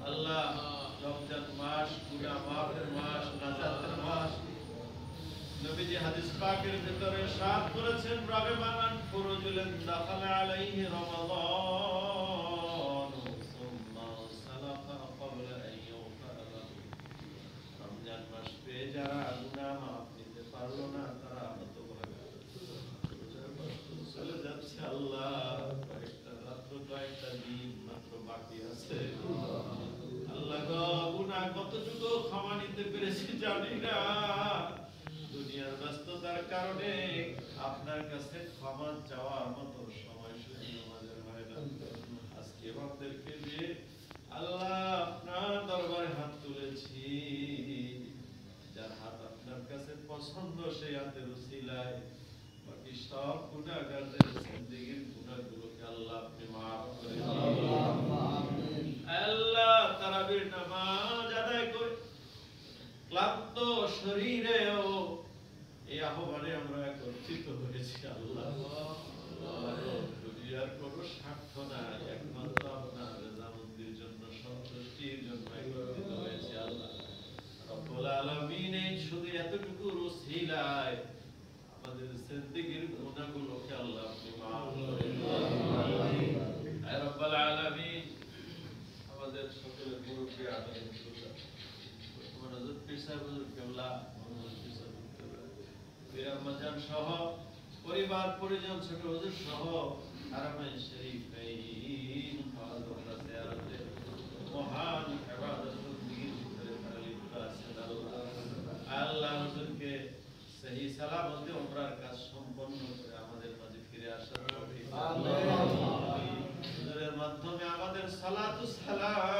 আল্লাহ রমজান মাস গুনাহ মাফের মাস, নাজাতের মাস। নবীজি হাদিস পাকের ভিতরে ইরশাদ করেছেন, রাগিবান ফুরুজুলান দাখালা আলাইহি রমাদান সুম্মা সালাফা ক্বাবলা আন ইউফারা লাহু। রমজান মাস পেয়ে যারা গুনাহ মাফ নিতে পারলো না, তারা হতভাগা চলে যাচ্ছে। আল্লাহ কয়েকটা রাত্র, কয়েকটা দিন মাত্র বাকি আছে। আল্লাহ গো, গুনাহ কতটুকু ক্ষমা নিতে পেরেছি জানি না। দুনিয়ার ব্যস্ততার কারণে আপনার কাছে ক্ষমা চাওয়ার মতো সময় সুযোগ আমাদের হয় না। আজকে আমাদেরকে যে আল্লাহ আপনার দরবারে হাত তুলেছি, যার হাত আপনার কাছে পছন্দ, সেই হাতের উসিলায় বাকি সব গুনাহগারদের জিন্দেগীর গুনাহগুলোকে আল্লাহ আপনি মাফ করে দিন। আল্লাহ তারাবির নামাজ আদায় করে ক্লান্ত শরীরেও এই আহ্বানে আমরা একত্রিত হয়েছি। আল্লাহ দুনিয়ার কোনো স্বার্থ নাই, একমাত্র আপনার রেজামন্দির জন্য, সন্তুষ্টির জন্য একত্রিত হয়েছি। আল্লাহ রব্বুল আলামিন, এই শুধু এতটুকু উসিলায় আমাদের জিন্দেগীর গুনাহগুলোকে আল্লাহ আপনি মাফ করে দিন। হে রব্বুল আলামিন, আমাদের সকলের মুরব্বি আদরের হযরত পীর সাহেব হুজুর কেবলা, পীর আহমদ সহ পরিবার পরিজন, ছোট হুজুর সহ হারামাইন শরীফাইন হযরত জিয়ারতে মহান ইবাদতুল দিন ভিতরে তারা লিপ্ত আছেন। আল্লাহ হুজুরকে সহি সালামতে উমরার কাজ সম্পন্ন করে আমাদের মাঝে ফিরে আসার তৌফিক দান করুন। হুজুরের মাধ্যমে আমাদের সালাতু সালাম